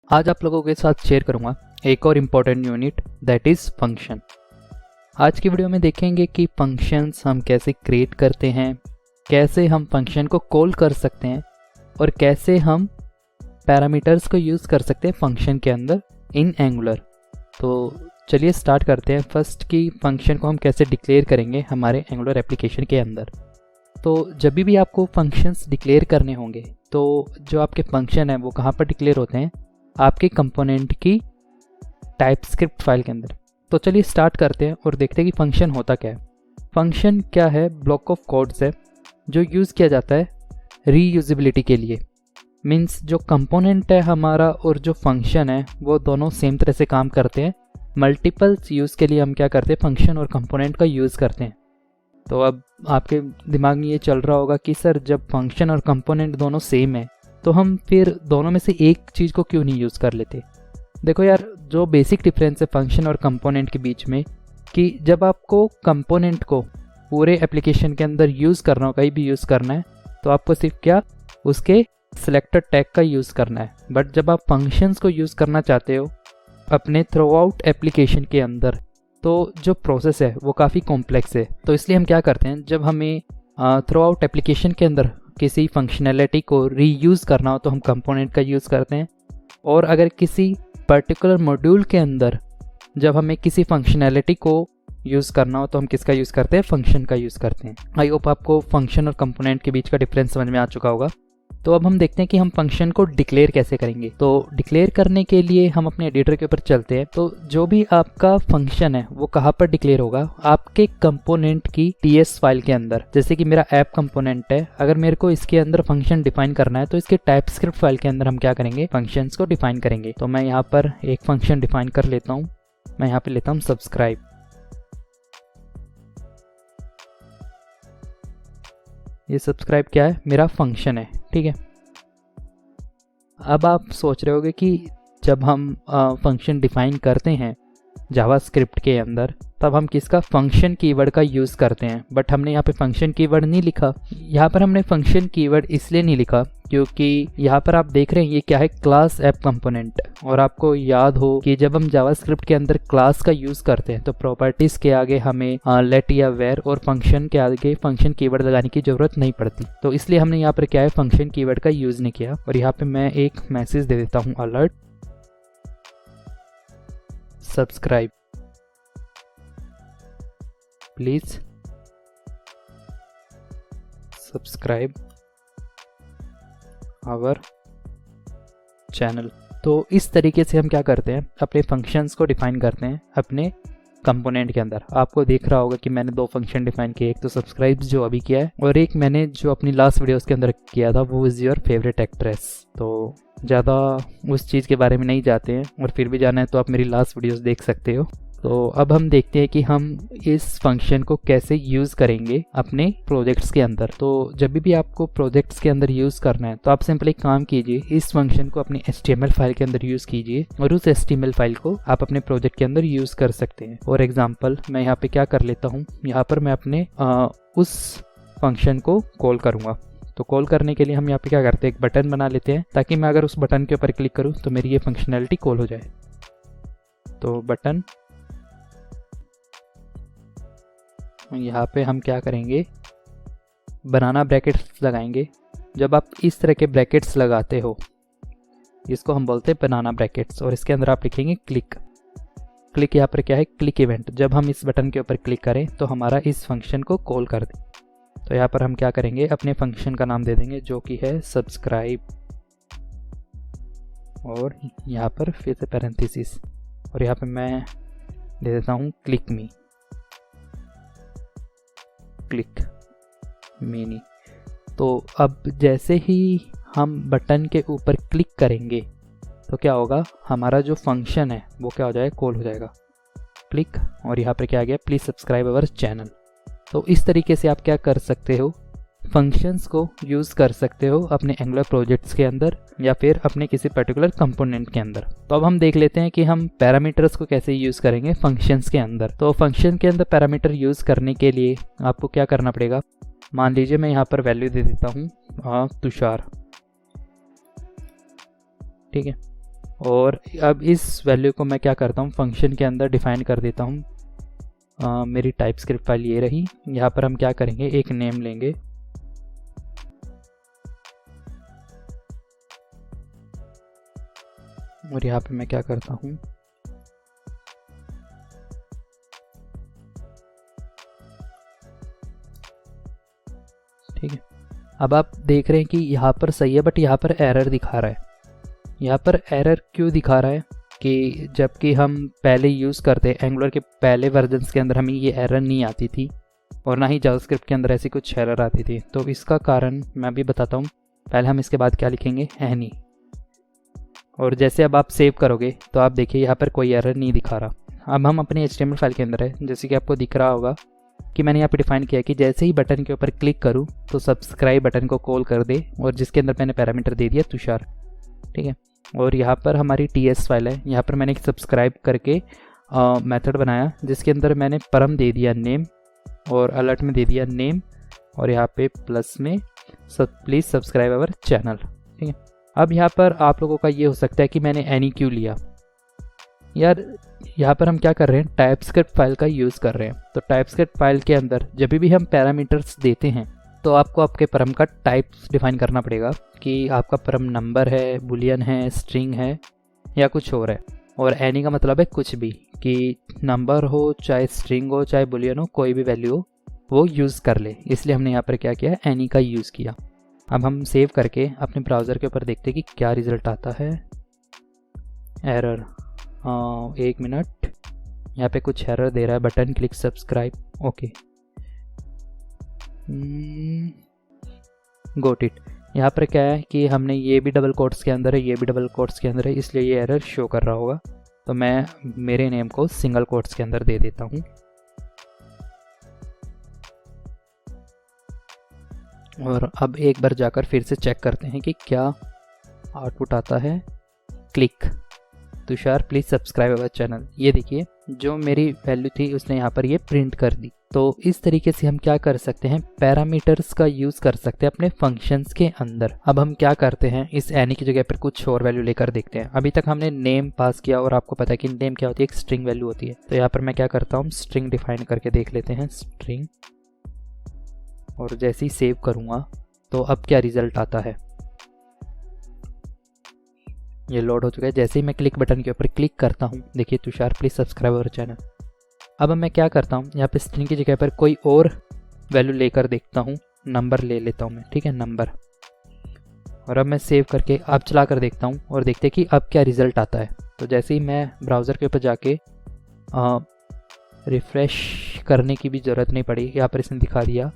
आज आप लोगों के साथ शेयर करूंगा एक और important unit that is function. आज की वीडियो में देखेंगे कि फंक्शंस हम कैसे क्रिएट करते हैं, कैसे हम फंक्शन को कॉल कर सकते हैं और कैसे हम पैरामीटर्स को यूज़ कर सकते हैं फंक्शन के अंदर इन एंगुलर। तो चलिए स्टार्ट करते हैं फर्स्ट कि फंक्शन को हम कैसे डिक्लेयर करेंगे हमारे एंगुलर एप्लीकेशन के अंदर। तो जब भी आपको फंक्शंस डिक्लेयर करने होंगे तो जो आपके फंक्शन है वो कहाँ पर डिक्लेयर होते हैं, आपके कंपोनेंट की टाइपस्क्रिप्ट फाइल के अंदर। तो चलिए स्टार्ट करते हैं और देखते हैं कि फंक्शन होता क्या है। फंक्शन क्या है? ब्लॉक ऑफ कोड्स है जो यूज़ किया जाता है रीयूजेबिलिटी के लिए। मीन्स जो कंपोनेंट है हमारा और जो फंक्शन है वो दोनों सेम तरह से काम करते हैं। मल्टीपल्स यूज़ के लिए हम क्या करते हैं, फंक्शन और कंपोनेंट का यूज़ करते हैं। तो अब आपके दिमाग में ये चल रहा होगा कि सर जब फंक्शन और कंपोनेंट दोनों सेम है तो हम फिर दोनों में से एक चीज़ को क्यों नहीं यूज़ कर लेते। देखो यार, जो बेसिक डिफरेंस है फंक्शन और कंपोनेंट के बीच में कि जब आपको कंपोनेंट को पूरे एप्लीकेशन के अंदर यूज़ करना हो, कहीं भी यूज़ करना है, तो आपको सिर्फ क्या उसके सिलेक्टेड टैग का यूज़ करना है। बट जब आप फंक्शंस को यूज़ करना चाहते हो अपने थ्रू आउट एप्लीकेशन के अंदर, तो जो प्रोसेस है वो काफ़ी कॉम्प्लेक्स है। तो इसलिए हम क्या करते हैं, जब हमें थ्रू आउट एप्लीकेशन के अंदर किसी फंक्शनैलिटी को रीयूज़ करना हो तो हम कंपोनेंट का यूज़ करते हैं। और अगर किसी पर्टिकुलर मॉड्यूल के अंदर जब हमें किसी फंक्शनैलिटी को यूज़ करना हो तो हम किसका यूज़ करते हैं, फंक्शन का यूज़ करते हैं। आई होप आपको फंक्शन और कंपोनेंट के बीच का डिफरेंस समझ में आ चुका होगा। तो अब हम देखते हैं कि हम फंक्शन को डिक्लेयर कैसे करेंगे। तो डिक्लेयर करने के लिए हम अपने एडिटर के ऊपर चलते हैं। तो जो भी आपका फंक्शन है वो कहाँ पर डिक्लेयर होगा, आपके कंपोनेंट की टीएस फाइल के अंदर। जैसे कि मेरा ऐप कंपोनेंट है, अगर मेरे को इसके अंदर फंक्शन डिफाइन करना है तो इसके टाइपस्क्रिप्ट फाइल के अंदर हम क्या करेंगे, फंक्शंस को डिफाइन करेंगे। तो मैं यहाँ पर एक फंक्शन डिफाइन कर लेता हूँ। मैं यहाँ पे लेता हूँ सब्सक्राइब। ये सब्सक्राइब क्या है, मेरा फंक्शन है, ठीक है। अब आप सोच रहे होगे कि जब हम फंक्शन डिफाइन करते हैं जावास्क्रिप्ट के अंदर तब हम किसका, फंक्शन कीवर्ड का यूज़ करते हैं। बट हमने यहाँ पे फंक्शन कीवर्ड नहीं लिखा। यहाँ पर हमने फंक्शन कीवर्ड इसलिए नहीं लिखा क्योंकि यहाँ पर आप देख रहे हैं ये क्या है, क्लास ऐप कंपोनेंट। और आपको याद हो कि जब हम जावास्क्रिप्ट के अंदर क्लास का यूज़ करते हैं तो प्रॉपर्टीज़ के आगे हमें लेट या वेर और फंक्शन के आगे फंक्शन कीवर्ड लगाने की ज़रूरत नहीं पड़ती। तो इसलिए हमने यहाँ पर क्या है, फंक्शन कीवर्ड का यूज़ नहीं किया। और यहाँ पर मैं एक मैसेज दे देता हूँ, alert subscribe please subscribe our channel. तो इस तरीके से हम क्या करते हैं, अपने फंक्शंस को डिफाइन करते हैं अपने कंपोनेंट के अंदर। आपको देख रहा होगा कि मैंने दो फंक्शन डिफाइन किए, एक तो सब्सक्राइब जो अभी किया है और एक मैंने जो अपनी लास्ट वीडियोस के अंदर किया था, वो इज़ योर फेवरेट एक्ट्रेस। तो ज़्यादा उस चीज़ के बारे में नहीं जाते हैं, और फिर भी जाना है तो आप मेरी लास्ट वीडियोस देख सकते हो। तो अब हम देखते हैं कि हम इस फंक्शन को कैसे यूज़ करेंगे अपने प्रोजेक्ट्स के अंदर। तो जब भी आपको प्रोजेक्ट्स के अंदर यूज़ करना है तो आप सिंपली काम कीजिए, इस फंक्शन को अपनी HTML फाइल के अंदर यूज़ कीजिए और उस HTML फाइल को आप अपने प्रोजेक्ट के अंदर यूज़ कर सकते हैं। फॉर एग्जाम्पल मैं यहाँ पे क्या कर लेता हूँ, यहाँ पर मैं अपने उस फंक्शन को कॉल करूँगा। तो कॉल करने के लिए हम यहाँ पे क्या करते हैं, एक बटन बना लेते हैं ताकि मैं अगर उस बटन के ऊपर क्लिक करूँ तो मेरी ये फंक्शनैलिटी कॉल हो जाए। तो बटन, यहाँ पे हम क्या करेंगे, बनाना ब्रैकेट्स लगाएंगे। जब आप इस तरह के ब्रैकेट्स लगाते हो, इसको हम बोलते हैं बनाना ब्रैकेट्स, और इसके अंदर आप लिखेंगे क्लिक। क्लिक यहाँ पर क्या है, क्लिक इवेंट। जब हम इस बटन के ऊपर क्लिक करें तो हमारा इस फंक्शन को कॉल कर दे। तो यहाँ पर हम क्या करेंगे, अपने फंक्शन का नाम दे देंगे जो कि है सब्सक्राइब, और यहाँ पर फिर से पैरेंथेसिस, और यहाँ पे मैं दे देता हूँ क्लिक मी, क्लिक मीनी। तो अब जैसे ही हम बटन के ऊपर क्लिक करेंगे तो क्या होगा, हमारा जो फंक्शन है वो क्या हो जाएगा, कॉल हो जाएगा, क्लिक। और यहाँ पर क्या आ गया, प्लीज़ सब्सक्राइब अवर चैनल। तो इस तरीके से आप क्या कर सकते हो, फंक्शंस को यूज़ कर सकते हो अपने एंगुलर प्रोजेक्ट्स के अंदर या फिर अपने किसी पर्टिकुलर कंपोनेंट के अंदर। तो अब हम देख लेते हैं कि हम पैरामीटर्स को कैसे यूज़ करेंगे फंक्शंस के अंदर। तो फंक्शन के अंदर पैरामीटर यूज़ करने के लिए आपको क्या करना पड़ेगा, मान लीजिए मैं यहाँ पर वैल्यू दे देता हूँ तुषार, ठीक है। और अब इस वैल्यू को मैं क्या करता हूँ, फंक्शन के अंदर डिफाइन कर देता हूँ। मेरी टाइपस्क्रिप्ट फाइल ये रही। यहाँ पर हम क्या करेंगे, एक नेम लेंगे और यहाँ पे मैं क्या करता हूँ, ठीक है। अब आप देख रहे हैं कि यहाँ पर सही है, बट यहाँ पर एरर दिखा रहा है। यहाँ पर एरर क्यों दिखा रहा है कि जबकि हम पहले यूज़ करते एंगुलर के पहले वर्जन्स के अंदर हमें ये एरर नहीं आती थी और ना ही जावास्क्रिप्ट के अंदर ऐसी कुछ एरर आती थी। तो इसका कारण मैं भी बताता हूँ। पहले हम इसके बाद क्या लिखेंगे, एनी। और जैसे अब आप सेव करोगे तो आप देखिए यहाँ पर कोई एरर नहीं दिखा रहा। अब हम अपने HTML फाइल के अंदर है, जैसे कि आपको दिख रहा होगा कि मैंने यहाँ पे डिफाइन किया कि जैसे ही बटन के ऊपर क्लिक करूँ तो सब्सक्राइब बटन को कॉल कर दे, और जिसके अंदर मैंने पैरामीटर दे दिया तुषार, ठीक है। और यहाँ पर हमारी TS फाइल है, यहाँ पर मैंने एक सब्सक्राइब करके मेथड बनाया जिसके अंदर मैंने परम दे दिया नेम और अलर्ट में दे दिया नेम, और यहाँ पे प्लस में प्लीज़ सब्सक्राइब अवर चैनल, ठीक है। अब यहाँ पर आप लोगों का ये हो सकता है कि मैंने एनी क्यों लिया यार। यहाँ पर हम क्या कर रहे हैं, टाइपस्क्रिप्ट फाइल का यूज़ कर रहे हैं। तो टाइपस्क्रिप्ट फाइल के अंदर जब भी हम पैरामीटर्स देते हैं तो आपको आपके परम का टाइप्स डिफाइन करना पड़ेगा कि आपका परम नंबर है, बुलियन है, स्ट्रिंग है या कुछ और है। और एनी का मतलब है कुछ भी, कि नंबर हो चाहे स्ट्रिंग हो चाहे बुलियन हो, कोई भी वैल्यू हो वो यूज़ कर ले। इसलिए हमने यहाँ पर क्या किया है, एनी का यूज़ किया। अब हम सेव करके अपने ब्राउज़र के ऊपर देखते हैं कि क्या रिज़ल्ट आता है। एरर, 1 मिनट, यहाँ पे कुछ एरर दे रहा है, button click subscribe, okay, got it. यहाँ पर क्या है कि हमने ये भी डबल कोट्स के अंदर है, ये भी डबल कोट्स के अंदर है, इसलिए ये एरर शो कर रहा होगा। तो मैं मेरे नेम को सिंगल कोट्स के अंदर दे देता हूँ। और अब एक बार जाकर फिर से चेक करते हैं कि क्या आउटपुट आता है। Click Tushar please subscribe our channel. ये देखिए जो मेरी वैल्यू थी उसने यहाँ पर ये प्रिंट कर दी। तो इस तरीके से हम क्या कर सकते हैं, पैरामीटर्स का यूज़ कर सकते हैं अपने फंक्शंस के अंदर। अब हम क्या करते हैं, इस एनी की जगह पर कुछ और वैल्यू लेकर देखते हैं। अभी तक हमने नेम पास किया और आपको पता है कि नेम क्या होती है, एक स्ट्रिंग वैल्यू होती है। तो यहाँ पर मैं क्या करता हूँ, स्ट्रिंग डिफाइन करके देख लेते हैं, स्ट्रिंग। और जैसे ही सेव करूँगा तो अब क्या रिजल्ट आता है, ये लोड हो चुका है। जैसे ही मैं क्लिक बटन के ऊपर क्लिक करता हूँ, देखिए Tushar please subscribe our channel. अब मैं क्या करता हूँ, यहाँ पे स्ट्रिंग की जगह पर कोई और वैल्यू लेकर देखता हूँ, नंबर ले लेता हूँ मैं, ठीक है, नंबर। और अब मैं सेव करके अब चला कर देखता हूँ और देखते कि अब क्या रिज़ल्ट आता है। तो जैसे ही मैं ब्राउज़र के ऊपर जाके रिफ़्रेश करने की भी ज़रूरत नहीं पड़ी, यहाँ पर इसने दिखा दिया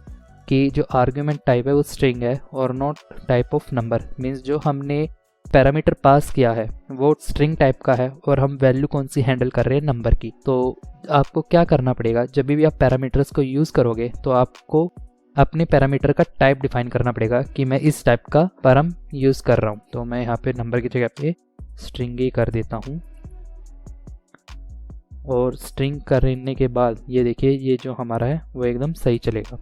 कि जो आर्ग्यूमेंट टाइप है वो स्ट्रिंग है और not type of number. Means जो हमने पैरामीटर पास किया है वो स्ट्रिंग टाइप का है और हम वैल्यू कौन सी हैंडल कर रहे हैं, नंबर की। तो आपको क्या करना पड़ेगा, जब भी आप पैरामीटर्स को यूज़ करोगे तो आपको अपने पैरामीटर का टाइप डिफाइन करना पड़ेगा कि मैं इस टाइप का परम यूज़ कर रहा हूँ। तो मैं यहाँ पे नंबर की जगह पे स्ट्रिंग ही कर देता हूँ। और स्ट्रिंग करने के बाद ये देखिए ये जो हमारा है वो एकदम सही चलेगा।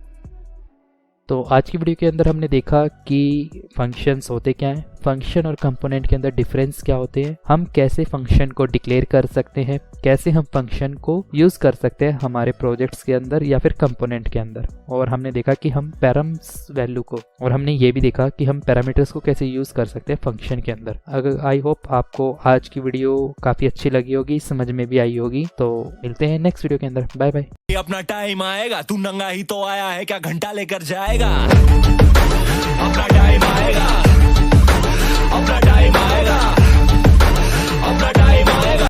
तो आज की वीडियो के अंदर हमने देखा कि फंक्शंस होते क्या हैं, फंक्शन और कंपोनेंट के अंदर डिफरेंस क्या होते हैं, हम कैसे फंक्शन को डिक्लेयर कर सकते हैं, कैसे हम फंक्शन को यूज़ कर सकते हैं हमारे प्रोजेक्ट्स के अंदर या फिर कंपोनेंट के अंदर। और हमने देखा कि हम पैराम्स वैल्यू को, और हमने ये भी देखा कि हम पैरामीटर्स को कैसे यूज़ कर सकते हैं फंक्शन के अंदर। अगर आई होप आपको आज की वीडियो काफ़ी अच्छी लगी होगी, समझ में भी आई होगी। तो मिलते हैं नेक्स्ट वीडियो के अंदर, बाय बाय। अपना टाइम आएगा, तू नंगा ही तो आया है, क्या घंटा लेकर जाएगा, अपना टाइम आएगा।